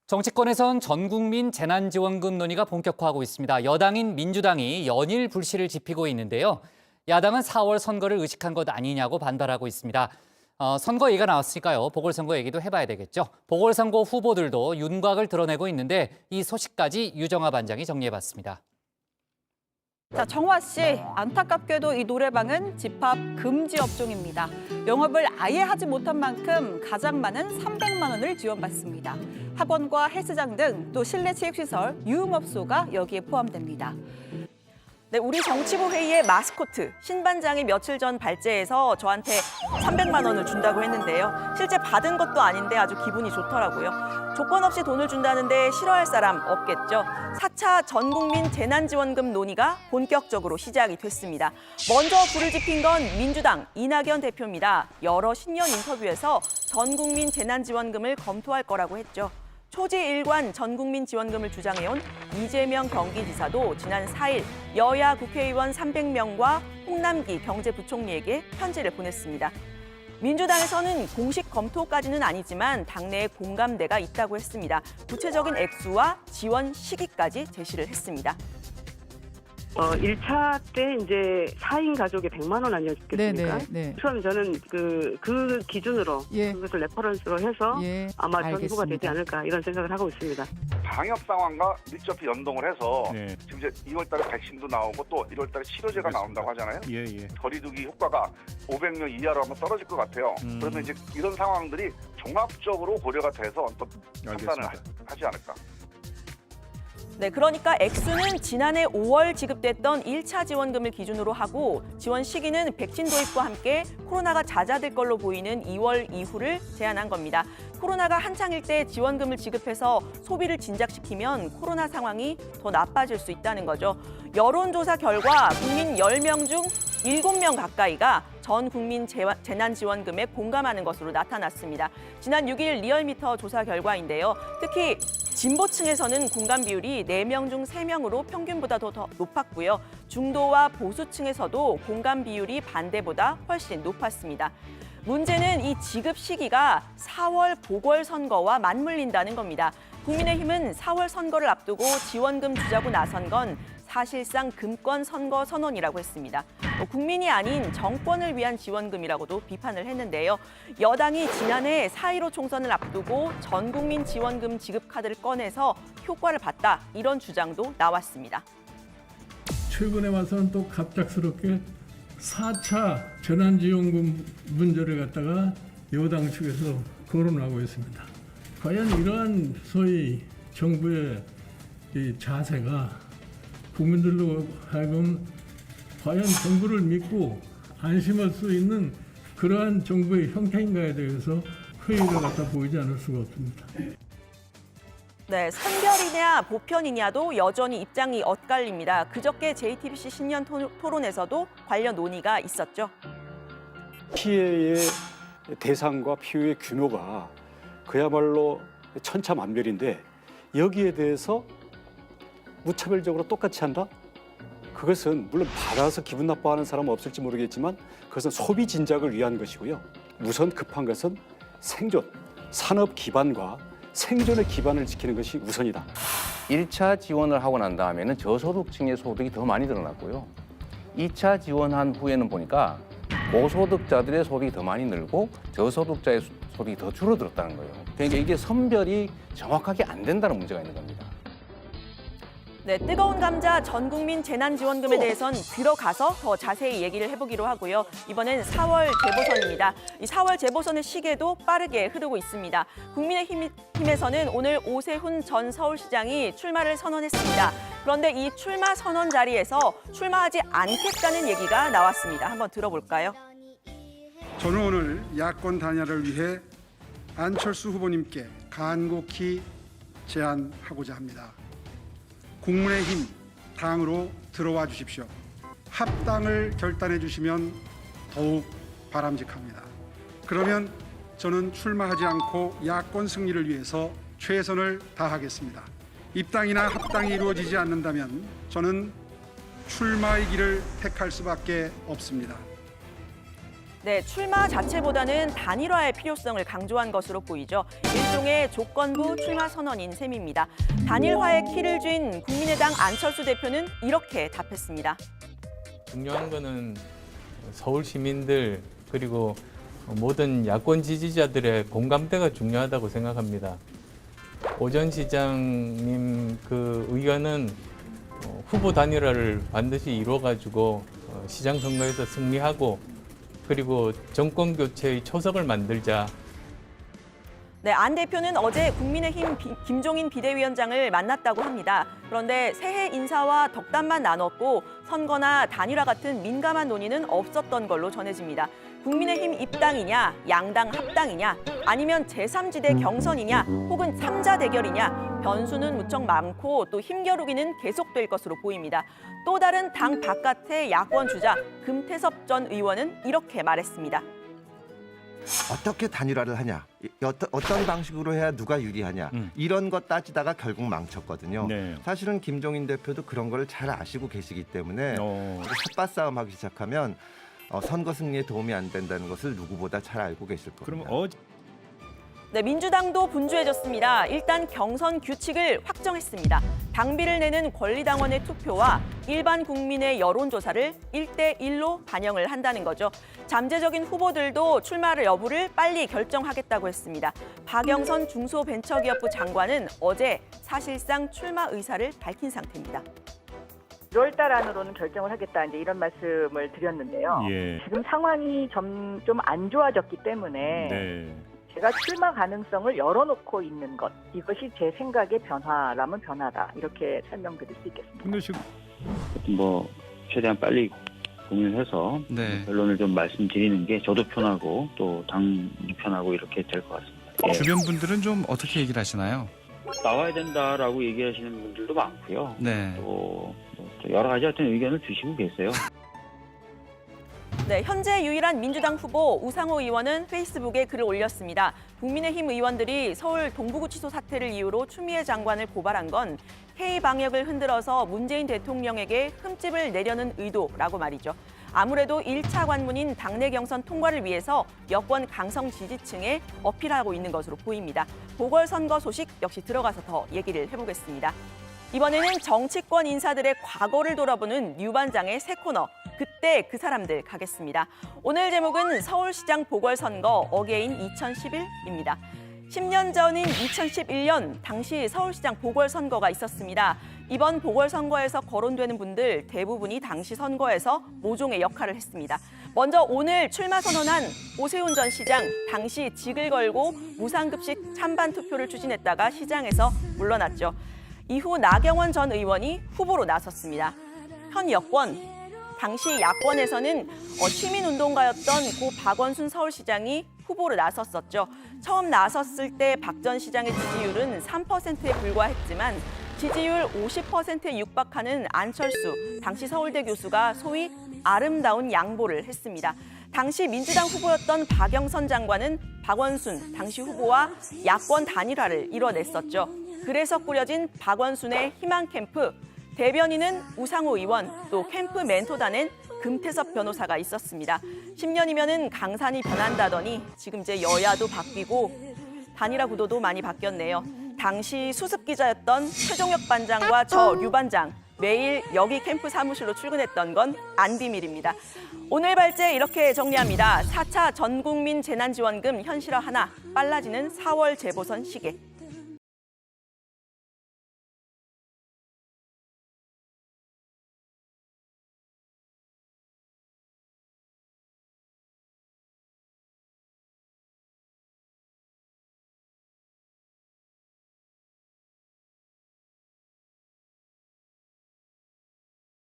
정치권에선 전국민 재난지원금 논의가 본격화하고 있습니다. 여당인 민주당이 연일 불씨를 지피고 있는데요. 야당은 4월 선거를 의식한 것 아니냐고 반발하고 있습니다. 선거 얘기가 나왔으니까요. 보궐선거 얘기도 해봐야 되겠죠. 보궐선거 후보들도 윤곽을 드러내고 있는데 이 소식까지 유정아 반장이 정리해봤습니다. 자, 정화 씨, 안타깝게도 이 노래방은 집합 금지 업종입니다. 영업을 아예 하지 못한 만큼 가장 많은 300만 원을 지원받습니다. 학원과 헬스장 등 또 실내 체육시설, 유흥업소가 여기에 포함됩니다. 네, 우리 정치부 회의의 마스코트 신반장이 며칠 전 발제해서 저한테 300만 원을 준다고 했는데요. 실제 받은 것도 아닌데 아주 기분이 좋더라고요. 조건 없이 돈을 준다는데 싫어할 사람 없겠죠. 4차 전국민 재난지원금 논의가 본격적으로 시작이 됐습니다. 먼저 불을 지핀 건 민주당 이낙연 대표입니다. 여러 신년 인터뷰에서 전국민 재난지원금을 검토할 거라고 했죠. 초지일관 전국민 지원금을 주장해온 이재명 경기지사도 지난 4일 여야 국회의원 300명과 홍남기 경제부총리에게 편지를 보냈습니다. 민주당에서는 공식 검토까지는 아니지만 당내에 공감대가 있다고 했습니다. 구체적인 액수와 지원 시기까지 제시를 했습니다. 1차 때 이제 4인 가족에 100만 원 아니었겠습니까? 네. 우선 저는 그 기준으로 예. 그것을 레퍼런스로 해서 예, 아마 전후가 알겠습니다. 되지 않을까 이런 생각을 하고 있습니다. 방역 상황과 밀접히 연동을 해서 네. 지금 이제 2월달에 백신도 나오고 또 1월달에 치료제가 나온다고 하잖아요. 예. 거리두기 효과가 500명 이하로 하면 떨어질 것 같아요. 그러면 이제 이런 상황들이 종합적으로 고려가 돼서 또 판단을 알겠습니다. 하지 않을까. 네, 그러니까 액수는 지난해 5월 지급됐던 1차 지원금을 기준으로 하고 지원 시기는 백신 도입과 함께 코로나가 잦아들 걸로 보이는 2월 이후를 제한한 겁니다. 코로나가 한창일 때 지원금을 지급해서 소비를 진작시키면 코로나 상황이 더 나빠질 수 있다는 거죠. 여론조사 결과 국민 10명 중 7명 가까이가 전 국민 재난지원금에 공감하는 것으로 나타났습니다. 지난 6일 리얼미터 조사 결과인데요. 특히 진보층에서는 공감 비율이 4명 중 3명으로 평균보다 더 높았고요. 중도와 보수층에서도 공감 비율이 반대보다 훨씬 높았습니다. 문제는 이 지급 시기가 4월 보궐선거와 맞물린다는 겁니다. 국민의힘은 4월 선거를 앞두고 지원금 주자고 나선 건 사실상 금권 선거 선언이라고 했습니다. 국민이 아닌 정권을 위한 지원금이라고도 비판을 했는데요. 여당이 지난해 4.15 총선을 앞두고 전국민 지원금 지급 카드를 꺼내서 효과를 봤다, 이런 주장도 나왔습니다. 최근에 와서는 또 갑작스럽게 4차 재난지원금 문제를 갖다가 여당 측에서 거론하고 있습니다. 과연 이러한 소위 정부의 이 자세가 국민들로 하여금 과연 정부를 믿고 안심할 수 있는 그러한 정부의 형태인가에 대해서 회의를 갖다 보이지 않을 수가 없습니다. 네, 선별이냐 보편이냐도 여전히 입장이 엇갈립니다. 그저께 JTBC 신년 토론에서도 관련 논의가 있었죠. 피해의 대상과 피해의 규모가 그야말로 천차만별인데 여기에 대해서 무차별적으로 똑같이 한다? 그것은 물론 받아서 기분 나빠하는 사람은 없을지 모르겠지만 그것은 소비 진작을 위한 것이고요. 우선 급한 것은 생존, 산업 기반과 생존의 기반을 지키는 것이 우선이다. 1차 지원을 하고 난 다음에는 저소득층의 소득이 더 많이 늘어났고요. 2차 지원한 후에는 보니까 고소득자들의 소득이 더 많이 늘고 저소득자의 소득이 더 줄어들었다는 거예요. 그러니까 이게 선별이 정확하게 안 된다는 문제가 있는 겁니다. 네, 뜨거운 감자 전국민 재난지원금에 대해선 들어가서 더 자세히 얘기를 해보기로 하고요. 이번엔 4월 재보선입니다. 이 4월 재보선의 시계도 빠르게 흐르고 있습니다. 국민의힘에서는 오늘 오세훈 전 서울시장이 출마를 선언했습니다. 그런데 이 출마 선언 자리에서 출마하지 않겠다는 얘기가 나왔습니다. 한번 들어볼까요? 저는 오늘 야권 단일화를 위해 안철수 후보님께 간곡히 제안하고자 합니다. 국민의힘 당으로 들어와 주십시오. 합당을 결단해 주시면 더욱 바람직합니다. 그러면 저는 출마하지 않고 야권 승리를 위해서 최선을 다하겠습니다. 입당이나 합당이 이루어지지 않는다면 저는 출마의 길을 택할 수밖에 없습니다. 네, 출마 자체보다는 단일화의 필요성을 강조한 것으로 보이죠. 일종의 조건부 출마 선언인 셈입니다. 단일화의 키를 쥔 국민의당 안철수 대표는 이렇게 답했습니다. 중요한 거는 서울 시민들 그리고 모든 야권 지지자들의 공감대가 중요하다고 생각합니다. 오 전 시장님 그 의견은 후보 단일화를 반드시 이루어가지고 시장 선거에서 승리하고 그리고 정권 교체의 초석을 만들자. 네, 안 대표는 어제 국민의힘 김종인 비대위원장을 만났다고 합니다. 그런데 새해 인사와 덕담만 나눴고 선거나 단일화 같은 민감한 논의는 없었던 걸로 전해집니다. 국민의힘 입당이냐, 양당 합당이냐, 아니면 제3지대 경선이냐, 혹은 3자 대결이냐, 변수는 무척 많고 또 힘겨루기는 계속될 것으로 보입니다. 또 다른 당 바깥의 야권 주자 금태섭 전 의원은 이렇게 말했습니다. 어떻게 단일화를 하냐, 어떤 방식으로 해야 누가 유리하냐, 이런 것 따지다가 결국 망쳤거든요. 네. 사실은 김종인 대표도 그런 걸 잘 아시고 계시기 때문에 삿바 싸움하기 시작하면 선거 승리에 도움이 안 된다는 것을 누구보다 잘 알고 계실 겁니다. 그럼 네, 민주당도 분주해졌습니다. 일단 경선 규칙을 확정했습니다. 당비를 내는 권리당원의 투표와 일반 국민의 여론조사를 1대1로 반영을 한다는 거죠. 잠재적인 후보들도 출마를 여부를 빨리 결정하겠다고 했습니다. 박영선 중소벤처기업부 장관은 어제 사실상 출마 의사를 밝힌 상태입니다. 6월 달 안으로는 결정을 하겠다 이제 이런 말씀을 드렸는데요. 예. 지금 상황이 좀 안 좋아졌기 때문에 네. 제가 출마 가능성을 열어놓고 있는 것, 이것이 제 생각의 변화라면 변화다, 이렇게 설명드릴 수 있겠습니다. 근데 지금 뭐 최대한 빨리 고민해서 결론을 좀 말씀드리는 게 저도 편하고 또 당도 편하고 이렇게 될 것 같습니다. 주변 분들은 좀 어떻게 얘기를 하시나요? 나와야 된다라고 얘기하시는 분들도 많고요. 네. 또 여러 가지 어떤 의견을 주시고 계세요. 네, 현재 유일한 민주당 후보 우상호 의원은 페이스북에 글을 올렸습니다. 국민의힘 의원들이 서울 동부구치소 사태를 이유로 추미애 장관을 고발한 건 K 방역을 흔들어서 문재인 대통령에게 흠집을 내려는 의도라고 말이죠. 아무래도 1차 관문인 당내 경선 통과를 위해서 여권 강성 지지층에 어필하고 있는 것으로 보입니다. 보궐선거 소식 역시 들어가서 더 얘기를 해보겠습니다. 이번에는 정치권 인사들의 과거를 돌아보는 유반장의 새 코너, 그때 그 사람들 가겠습니다. 오늘 제목은 서울시장 보궐선거 어게인 2011입니다. 10년 전인 2011년 당시 서울시장 보궐선거가 있었습니다. 이번 보궐선거에서 거론되는 분들 대부분이 당시 선거에서 모종의 역할을 했습니다. 먼저 오늘 출마 선언한 오세훈 전 시장, 당시 직을 걸고 무상급식 찬반 투표를 추진했다가 시장에서 물러났죠. 이후 나경원 전 의원이 후보로 나섰습니다. 현 여권, 당시 야권에서는 시민운동가였던 고 박원순 서울시장이 후보로 나섰었죠. 처음 나섰을 때 박 전 시장의 지지율은 3%에 불과했지만 지지율 50%에 육박하는 안철수, 당시 서울대 교수가 소위 아름다운 양보를 했습니다. 당시 민주당 후보였던 박영선 장관은 박원순, 당시 후보와 야권 단일화를 이뤄냈었죠. 그래서 꾸려진 박원순의 희망 캠프, 대변인은 우상호 의원, 또 캠프 멘토단엔 금태섭 변호사가 있었습니다. 10년이면은 강산이 변한다더니 지금 이제 여야도 바뀌고 단일화 구도도 많이 바뀌었네요. 당시 수습 기자였던 최종혁 반장과 저 류 반장, 매일 여기 캠프 사무실로 출근했던 건 안 비밀입니다. 오늘 발제 이렇게 정리합니다. 4차 전국민 재난지원금 현실화 하나, 빨라지는 4월 재보선 시계.